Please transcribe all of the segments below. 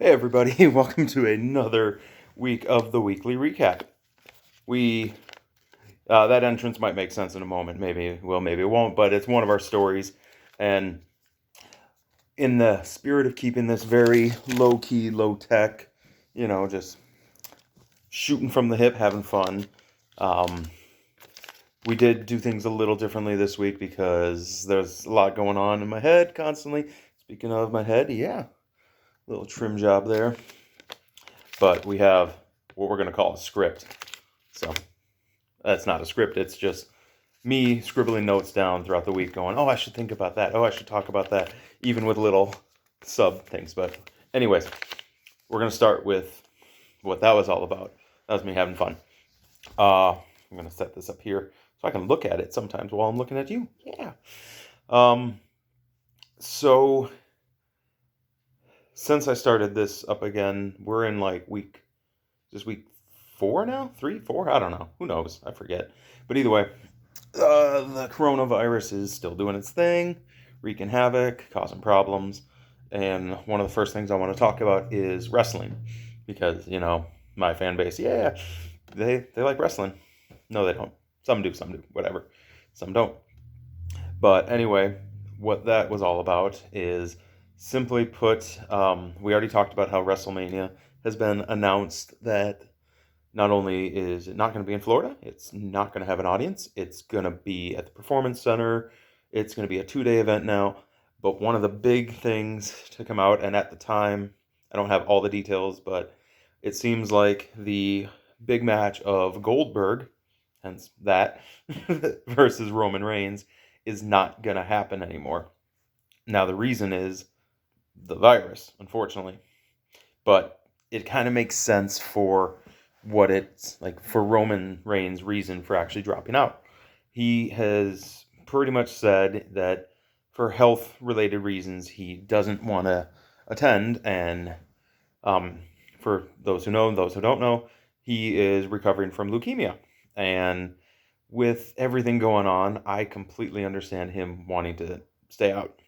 Hey everybody, welcome to another week of the weekly recap. We that entrance might make sense in a moment, maybe it will, maybe it won't, but it's one of our stories, and in the spirit of keeping this very low key, low tech, just shooting from the hip, having fun. Um, we did do things a little differently this week because there's a lot going on in my head constantly. Speaking of my head, yeah, little trim job there. But we have what we're going to call a script. So that's not a script. It's just me scribbling notes down throughout the week going, oh, I should think about that. Oh, I should talk about that, even with little sub things. But anyways, we're going to start with what that was all about. That was me having fun. I'm going to set this up here so I can look at it sometimes while I'm looking at you. Yeah. So since I started this up again, we're in like week 4 now? 3, 4? I don't know. Who knows? I forget. But either way, the coronavirus is still doing its thing, wreaking havoc, causing problems. And one of the first things I want to talk about is wrestling. Because, my fan base, yeah, they like wrestling. No, they don't. Some do, whatever. Some don't. But anyway, what that was all about is simply put, we already talked about how WrestleMania has been announced that not only is it not going to be in Florida, it's not going to have an audience. It's going to be at the Performance Center. It's going to be a 2-day event now. But one of the big things to come out, and at the time, I don't have all the details, but it seems like the big match of Goldberg, hence that, versus Roman Reigns, is not going to happen anymore. Now, the reason is the virus, unfortunately. But it kind of makes sense for what it's like for Roman Reigns' reason for actually dropping out. He has pretty much said that for health related reasons, he doesn't want to attend. And for those who know and those who don't know, he is recovering from leukemia. And with everything going on, I completely understand him wanting to stay out.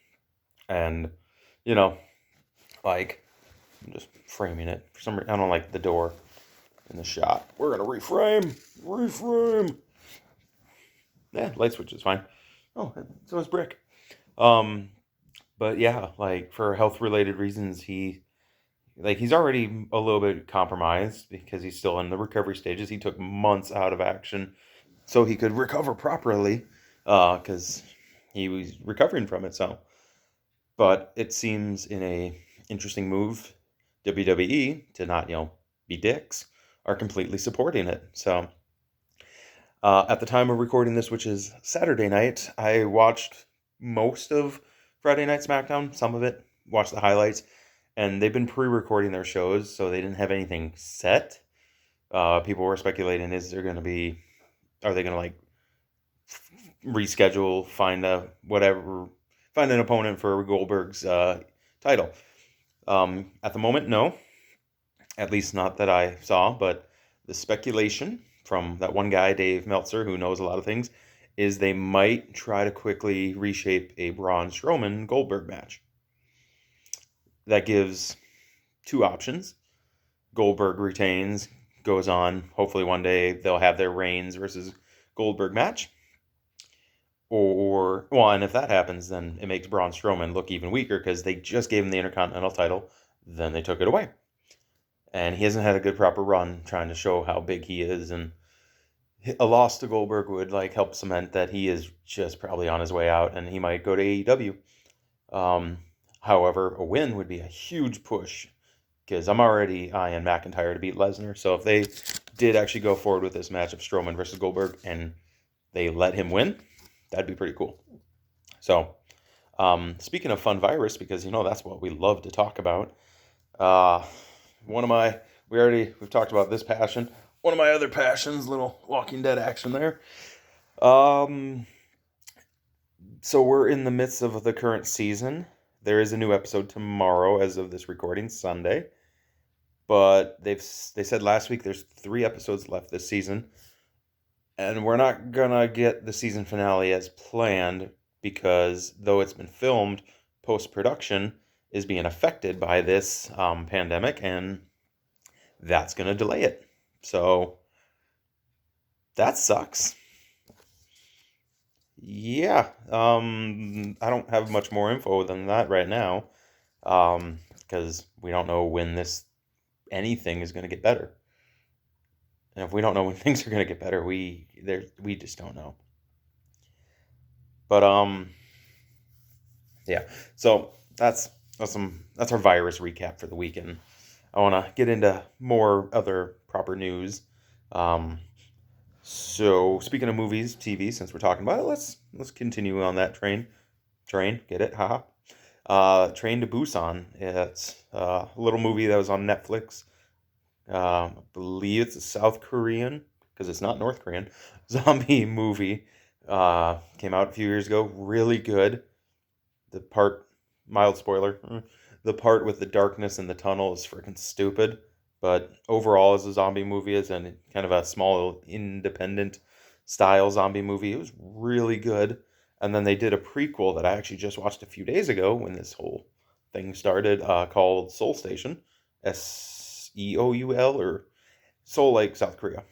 And, you know, like, I'm just framing it. For some reason, I don't like the door in the shot. We're gonna reframe. Yeah, light switch is fine. Oh, so is brick. Um, but yeah, like for health related reasons, he's already a little bit compromised because he's still in the recovery stages. He took months out of action so he could recover properly, because he was recovering from it. So, but it seems in a interesting move, WWE to not be dicks are completely supporting it. So at the time of recording this, which is Saturday night, I watched most of Friday Night SmackDown, some of it, watched the highlights, and they've been pre-recording their shows, so they didn't have anything set. People were speculating, are they gonna like reschedule, find an opponent for Goldberg's title? At the moment, no, at least not that I saw, but the speculation from that one guy, Dave Meltzer, who knows a lot of things, is they might try to quickly reshape a Braun Strowman Goldberg match. That gives two options. Goldberg retains, goes on. Hopefully one day they'll have their Reigns versus Goldberg match. And if that happens, then it makes Braun Strowman look even weaker because they just gave him the Intercontinental title, then they took it away. And he hasn't had a good proper run trying to show how big he is, and a loss to Goldberg would like help cement that he is just probably on his way out and he might go to AEW. However, a win would be a huge push because I'm already eyeing McIntyre to beat Lesnar. So if they did actually go forward with this match of Strowman versus Goldberg and they let him win, that'd be pretty cool. So speaking of fun virus, because that's what we love to talk about. We've talked about this passion. One of my other passions, little Walking Dead action there. So we're in the midst of the current season. There is a new episode tomorrow as of this recording, Sunday. But they said last week there's 3 episodes left this season. And we're not gonna get the season finale as planned because though it's been filmed, post-production is being affected by this pandemic, and that's going to delay it. So that sucks. Yeah, I don't have much more info than that right now, because we don't know when anything is going to get better. And if we don't know when things are going to get better, we just don't know. But yeah. So that's our virus recap for the weekend. I want to get into more other proper news. Um, so speaking of movies, TV, since we're talking about it, let's continue on that train. Train, get it? Haha. Train to Busan. It's a little movie that was on Netflix. I believe it's a South Korean, because it's not North Korean, zombie movie. Came out a few years ago. Really good. The part, mild spoiler, the part with the darkness in the tunnel is freaking stupid. But overall, as a zombie movie, as in kind of a small independent style zombie movie, it was really good. And then they did a prequel that I actually just watched a few days ago when this whole thing started, called Seoul Station, Seoul, or Seoul Lake, South Korea.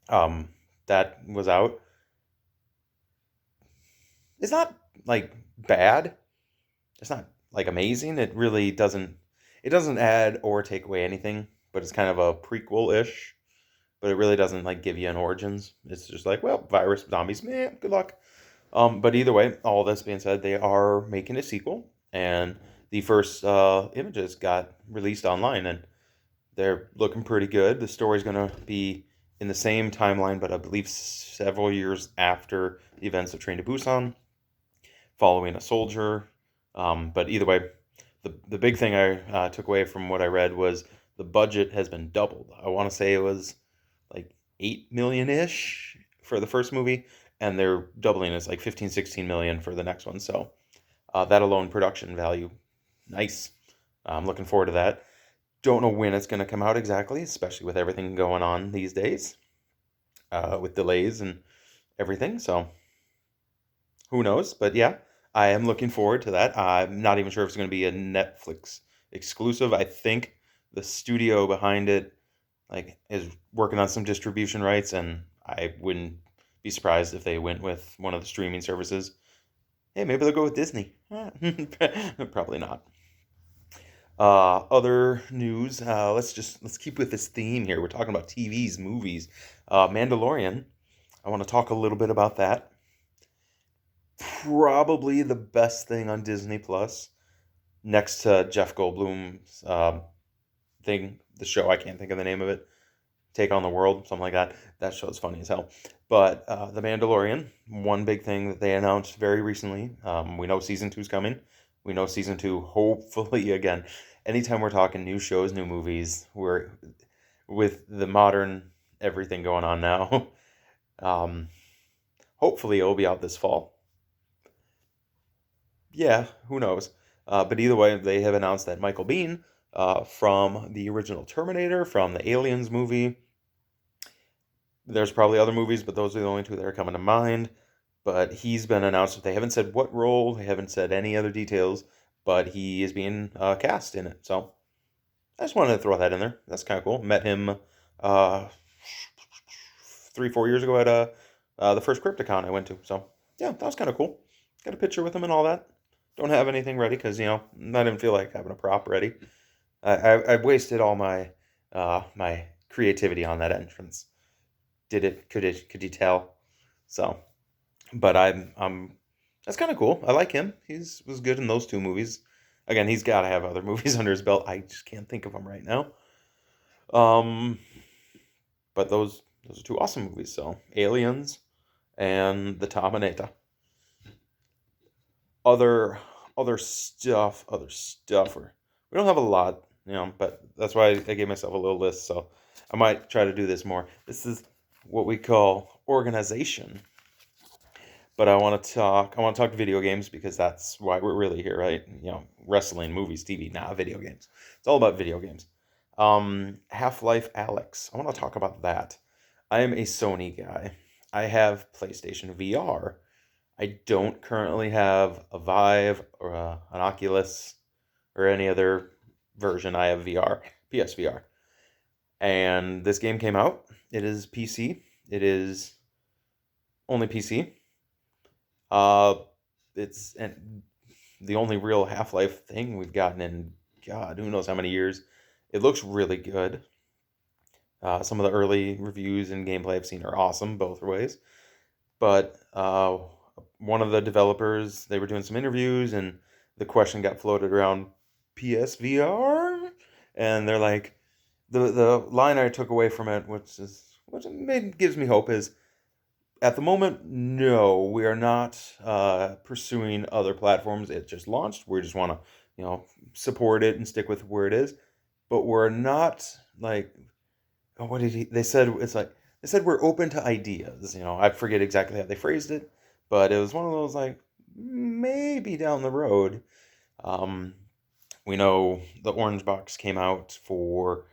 Um, that was out. It's not like bad. It's not like amazing. It doesn't add or take away anything, but it's kind of a prequel-ish, but it really doesn't like give you an origins. It's just like, well, virus zombies, man, good luck. But either way, all this being said, they are making a sequel, and the first images got released online, and they're looking pretty good. The story's going to be in the same timeline, but I believe several years after the events of Train to Busan, following a soldier. But either way, the big thing I took away from what I read was the budget has been doubled. I want to say it was like 8 million ish for the first movie, and they're doubling. It's like 15, 16 million for the next one. So that alone, production value, nice. I'm looking forward to that. Don't know when it's going to come out exactly, especially with everything going on these days, with delays and everything. So who knows? But yeah, I am looking forward to that. I'm not even sure if it's going to be a Netflix exclusive. I think the studio behind it like is working on some distribution rights, and I wouldn't be surprised if they went with one of the streaming services. Hey, maybe they'll go with Disney. Probably not. Other news. Let's keep with this theme here. We're talking about TVs, movies. Mandalorian. I want to talk a little bit about that. Probably the best thing on Disney Plus, next to Jeff Goldblum's thing, the show. I can't think of the name of it. Take on the World, something like that. That show's funny as hell. But The Mandalorian, one big thing that they announced very recently. We know season two's coming. We know season two, hopefully, again. Anytime we're talking new shows, new movies, we're with the modern everything going on now. um, Hopefully, it'll be out this fall. Yeah, who knows? But either way, they have announced that Michael Biehn, from the original Terminator, from the Aliens movie, there's probably other movies, but those are the only two that are coming to mind. But he's been announced. They haven't said what role, they haven't said any other details, but he is being cast in it. So I just wanted to throw that in there. That's kind of cool. Met him uh, 3, 4 years ago at the first Crypticon I went to. So yeah, that was kind of cool. Got a picture with him and all that. Don't have anything ready because I didn't feel like having a prop ready. I wasted all my creativity on that entrance. Could you tell? So, but I'm that's kind of cool. I like him. He's was good in those two movies. Again, he's got to have other movies under his belt. I just can't think of them right now. Um, but those are two awesome movies. So, Aliens and The Terminator. Other other stuff. We don't have a lot, but that's why I gave myself a little list. So I might try to do this more. This is what we call organization. But I want to talk video games because that's why we're really here, right? Wrestling, movies, TV, video games. It's all about video games. Half-Life Alyx. I want to talk about that. I am a Sony guy. I have PlayStation VR. I don't currently have a Vive or an Oculus. or any other version. I have VR, PSVR. And this game came out. It is PC. It is only PC. Uh, it's and the only real Half-Life thing we've gotten in God, who knows how many years. It looks really good. Some of the early reviews and gameplay I've seen are awesome both ways. But one of the developers, they were doing some interviews, and the question got floated around PSVR, and they're like, the line I took away from it, gives me hope, is at the moment, no, we are not pursuing other platforms. It just launched. We just want to, support it and stick with where it is. But we're not like, oh, what did he? They said it's like they said we're open to ideas. I forget exactly how they phrased it, but it was one of those like maybe down the road. Um, we know the Orange Box came out for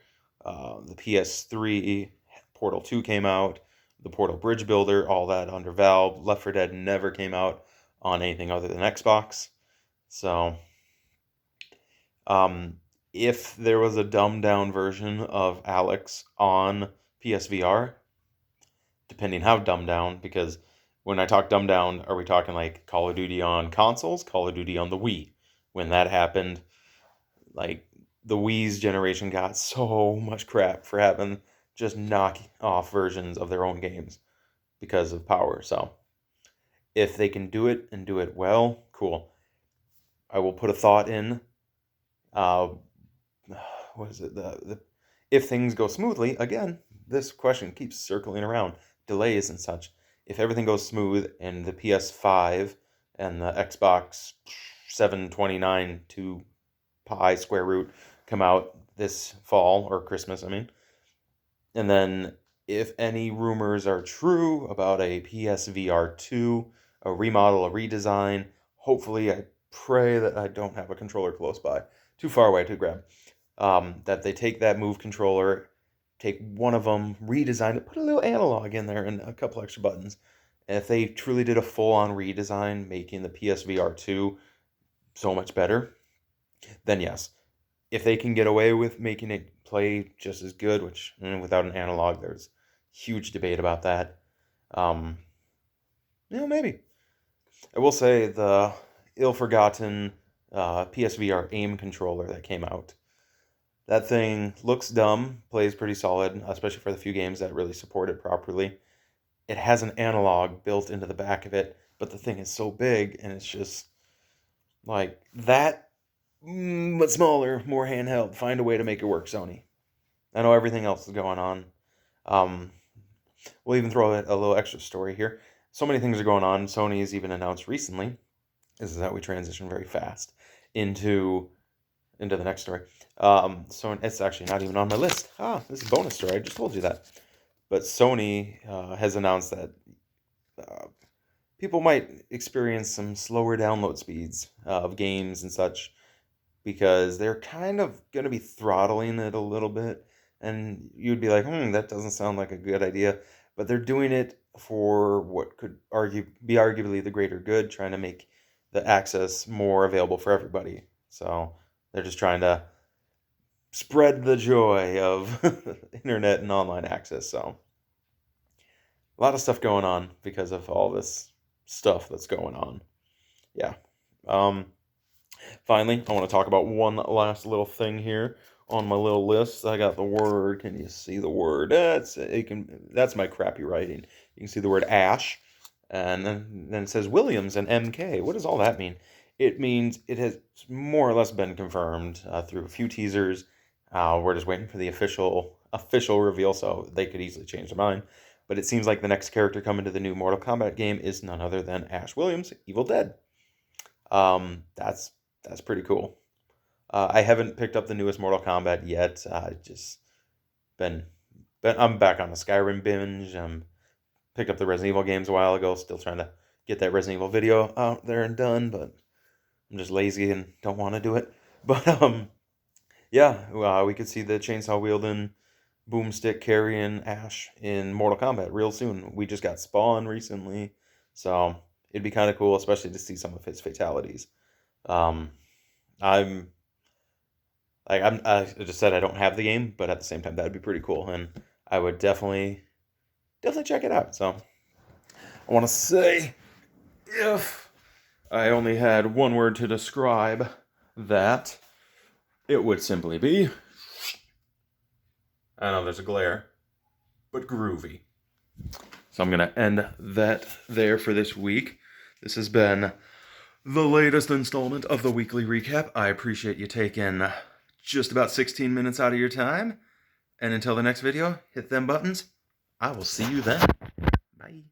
the PS3. Portal 2 came out. The Portal Bridge Builder, all that under Valve. Left 4 Dead never came out on anything other than Xbox. So, um, if there was a dumbed down version of Alex on PSVR, depending how dumbed down, because when I talk dumbed down, are we talking like Call of Duty on consoles, Call of Duty on the Wii? When that happened, like the Wii's generation got so much crap for having just knock off versions of their own games because of power. So if they can do it and do it well, cool. I will put a thought in. Uh, what is it? The if things go smoothly, again, this question keeps circling around. Delays and such. If everything goes smooth and the PS5 and the Xbox 729 to pi square root come out this fall or Christmas, I mean. And then if any rumors are true about a PSVR 2, a remodel, a redesign, hopefully I pray that I don't have a controller close by, too far away to grab. That they take that Move controller, take one of them, redesign it, put a little analog in there and a couple extra buttons. And if they truly did a full-on redesign, making the PSVR 2 so much better, then yes. If they can get away with making it play just as good, which without an analog, there's huge debate about that. Um, maybe. I will say the ill-forgotten PSVR aim controller that came out. That thing looks dumb, plays pretty solid, especially for the few games that really support it properly. It has an analog built into the back of it, but the thing is so big, and it's just like that, but smaller, more handheld. Find a way to make it work, Sony. I know everything else is going on. Um, we'll even throw a little extra story here. So many things are going on. Sony's even announced recently. This is how we transition very fast into the next story. So it's actually not even on my list. This is a bonus story. I just told you that. But Sony has announced that people might experience some slower download speeds of games and such because they're kind of going to be throttling it a little bit. And you'd be like, that doesn't sound like a good idea. But they're doing it for what could be arguably the greater good, trying to make the access more available for everybody. So they're just trying to spread the joy of internet and online access. So a lot of stuff going on because of all this stuff that's going on. Yeah. Finally, I want to talk about one last little thing here on my little list. I got the word. Can you see the word? That's my crappy writing. You can see the word Ash, and then it says Williams and MK. What does all that mean? It means it has more or less been confirmed through a few teasers. We're just waiting for the official reveal, so they could easily change their mind. But it seems like the next character coming to the new Mortal Kombat game is none other than Ash Williams, Evil Dead. That's pretty cool. I haven't picked up the newest Mortal Kombat yet. Just I'm back on the Skyrim binge. Picked up the Resident Evil games a while ago. Still trying to get that Resident Evil video out there and done, but I'm just lazy and don't want to do it. But yeah, we could see the chainsaw wielding, boomstick carrying Ash in Mortal Kombat real soon. We just got Spawn recently, so it'd be kind of cool, especially to see some of his fatalities. I'm Like I just said I don't have the game, but at the same time that'd be pretty cool, and I would definitely check it out. So I want to say, if I only had one word to describe that, it would simply be, I know there's a glare, but groovy. So I'm gonna end that there for this week. This has been the latest installment of the weekly recap. I appreciate you taking just about 16 minutes out of your time. And until the next video, hit them buttons. I will see you then. Bye.